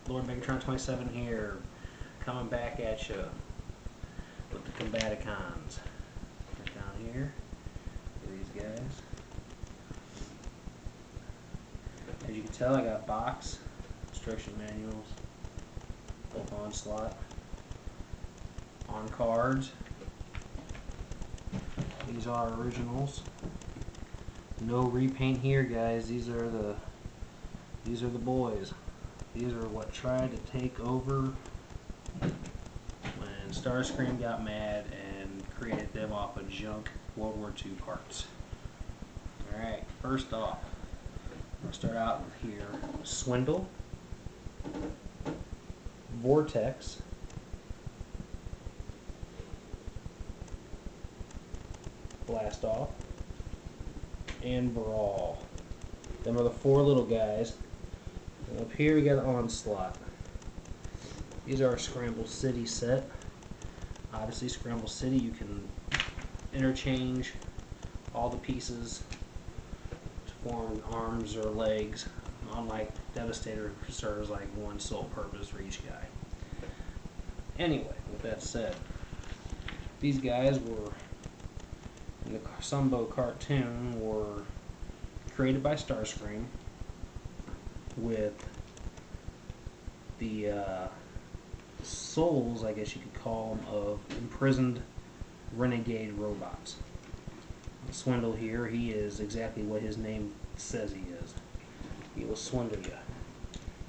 Lord Megatron 27 here, coming back at you with the Combaticons. Right down here, these guys. As you can tell, I got box, instruction manuals, both on slot, on cards. These are originals. No repaint here, guys. These are the boys. These are what tried to take over when Starscream got mad and created them off of junk World War II parts. Alright, first off, I'll start out with here. Swindle, Vortex, Blast Off, and Brawl. Them are the four little guys. And up here we got Onslaught. These are a Scramble City set. Obviously, Scramble City, you can interchange all the pieces to form arms or legs, unlike Devastator, who serves like one sole purpose for each guy. Anyway, with that said, these guys were, in the Sumbo cartoon, were created by Starscream with the souls, I guess you could call them, of imprisoned renegade robots. Swindle here, he is exactly what his name says he is. He will swindle you.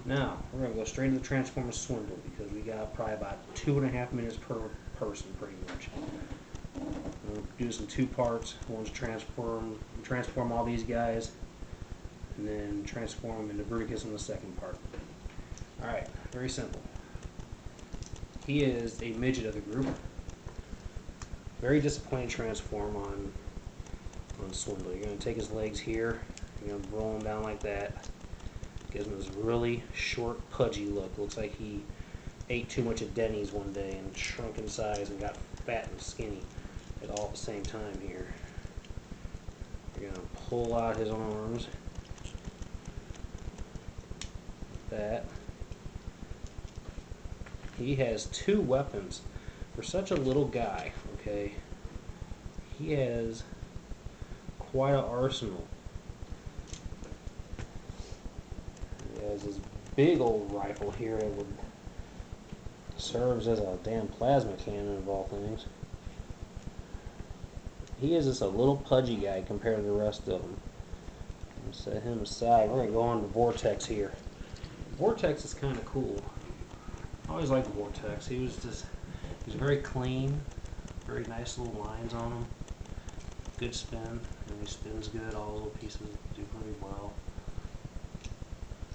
Now, we're going to go straight into the Transformers Swindle because we got probably about 2.5 minutes per person, pretty much. We'll do this in two parts. One's transform all these guys, and then transform them into Bruticus in the second part. Alright, very simple. He is a midget of the group. Very disappointing transform on Swindle. You're going to take his legs here, you're going to roll him down like that. Gives him this really short, pudgy look. Looks like he ate too much at Denny's one day and shrunk in size and got fat and skinny at all at the same time here. You're going to pull out his arms. Like that. He has two weapons. For such a little guy, okay, he has quite an arsenal. He has this big old rifle here that would serves as a damn plasma cannon of all things. He is just a little pudgy guy compared to the rest of them. I'm gonna set him aside. We're gonna go on to Vortex here. Vortex is kind of cool. I always liked Vortex. He was very clean, very nice little lines on him. Good spin, and he spins good. All his little pieces do pretty well.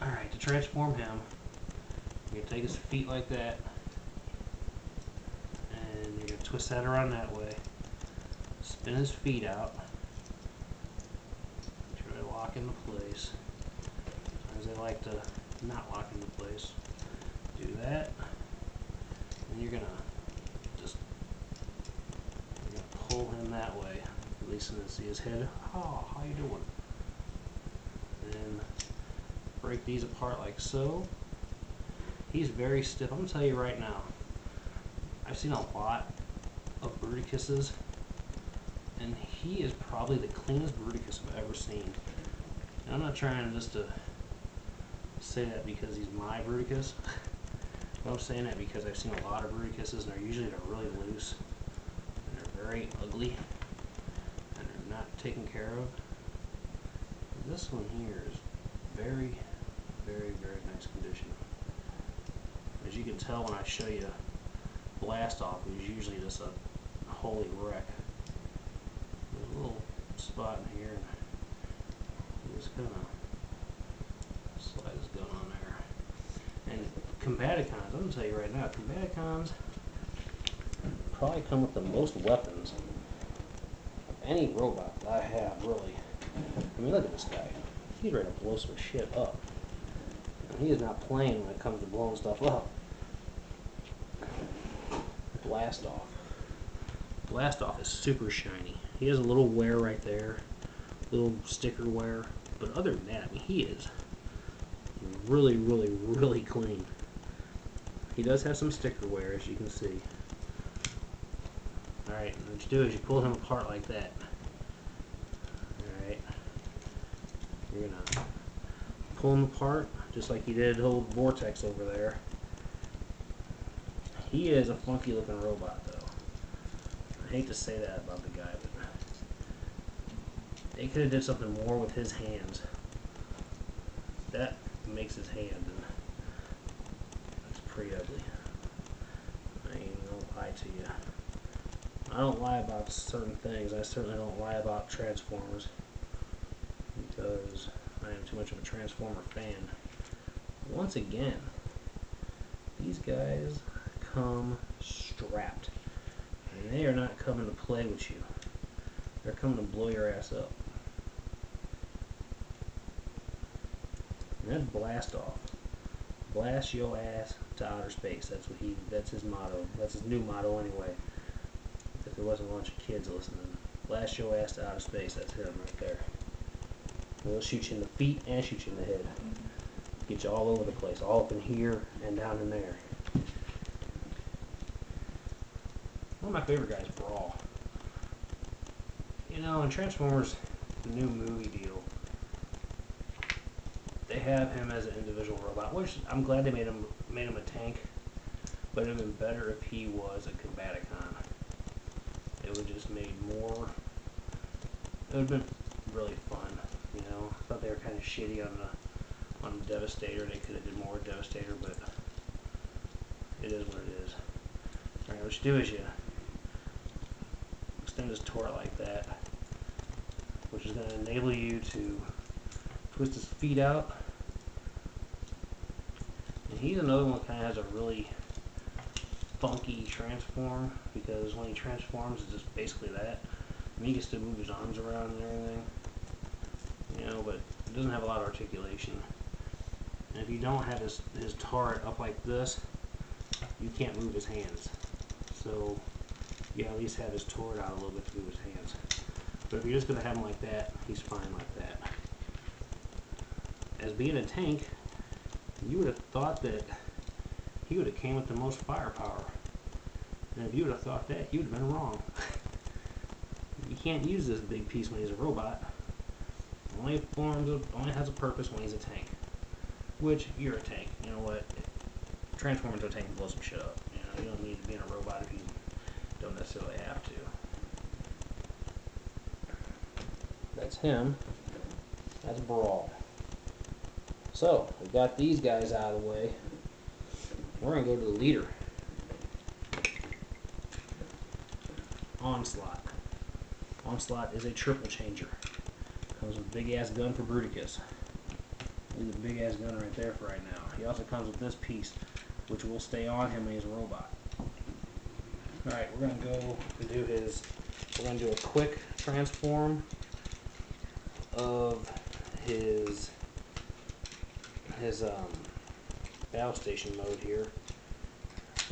Alright, to transform him, you're going to take his feet like that, and you're going to twist that around that way. Spin his feet out. Try to lock into place. Sometimes they like to not lock into place. Do that, and you're gonna pull him that way, releasing to see his head. Oh, how you doing? And break these apart like so. He's very stiff. I'm gonna tell you right now, I've seen a lot of Bruticuses, and he is probably the cleanest Bruticus I've ever seen. And I'm not trying just to say that because he's my Bruticus. I'm saying that because I've seen a lot of Bruticuses, and they're really loose, and they're very ugly, and they're not taken care of. And this one here is very, very, very nice condition. As you can tell when I show you Blast Off, he's usually just a holy wreck. There's a little spot in here, and just kind of slide this gun on there. And Combaticons, I'm going to tell you right now, Combaticons probably come with the most weapons of any robot that I have, really. I mean, look at this guy. He's ready to blow some shit up. And he is not playing when it comes to blowing stuff up. Blast Off. Blast Off is super shiny. He has a little wear right there, little sticker wear, but other than that, I mean, he is really, really, really clean. he does have some sticker wear, as you can see. Alright, what you do is you pull him apart like that. Alright. You're going to pull him apart, just like you did old Vortex over there. He is a funky looking robot, though. I hate to say that about the guy, but they could have did something more with his hands. That makes his hand, and it's pretty ugly. I ain't gonna lie to you. I don't lie about certain things. I certainly don't lie about Transformers, because I am too much of a Transformer fan. Once again, these guys come strapped. And they are not coming to play with you. They're coming to blow your ass up. And that's blast off. Blast your ass to outer space. That's his motto. That's his new motto anyway. If there wasn't a bunch of kids listening. Blast your ass to outer space. That's him right there. He'll shoot you in the feet and shoot you in the head. Get you all over the place. All up in here and down in there. One of my favorite guys, Brawl. You know, in Transformers, the new movie deal, they have him as an individual robot, which I'm glad they made him a tank, but it would have been better if he was a Combaticon. It would have just made more, it would have been really fun, you know. I thought they were kind of shitty on the Devastator. They could have did more with Devastator, but it is what it is. Alright, what you do is you extend his turret like that, which is going to enable you to twist his feet out. And he's another one that kind of has a really funky transform, because when he transforms, it's just basically that. I mean, he gets to move his arms around and everything, you know, but it doesn't have a lot of articulation. And if you don't have his turret up like this, you can't move his hands. So you at least have his turret out a little bit to move his hands. But if you're just going to have him like that, he's fine like that. As being a tank, you would have thought that he would have came with the most firepower. And if you would have thought that, you would have been wrong. You can't use this big piece when he's a robot. Only has a purpose when he's a tank. Which, you're a tank. You know what? Transform into a tank and blow some shit up. You know, you don't need to be in a robot if you don't necessarily have to. That's him. That's Brawl. So, we got these guys out of the way. We're going to go to the leader. Onslaught. Onslaught is a triple changer. Comes with a big ass gun for Bruticus. He's a big ass gun right there for right now. He also comes with this piece, which will stay on him when he's a robot. Alright, we're going to go and do we're going to do a quick transform of his battle station mode here.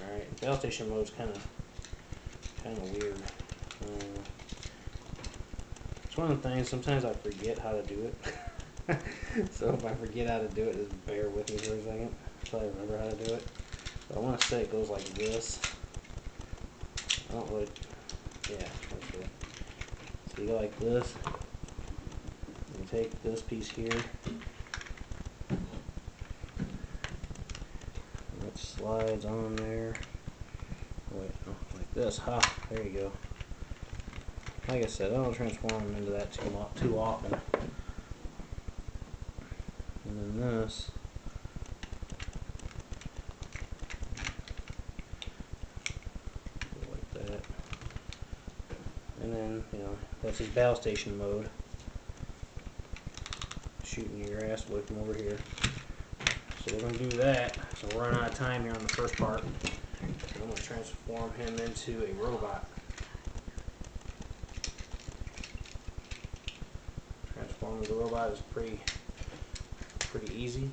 Alright, battle station mode is kind of weird. It's one of the things, sometimes I forget how to do it. So if I forget how to do it, just bear with me for a second until I remember how to do it. But I want to say it goes like this. I don't really, yeah, that's it. So you go like this. You take this piece here. That slides on there. Wait, no, like this. Ha, there you go. Like I said, I don't transform into that too often. And then this. Like that. And then, you know, that's his battle station mode. Shooting your ass away from over here. So we're going to do that. So we're running out of time here on the first part. So I'm going to transform him into a robot. Transforming the robot is pretty easy.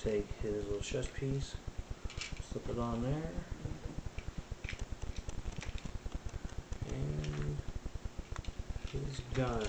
Take his little chest piece, slip it on there, and his gun.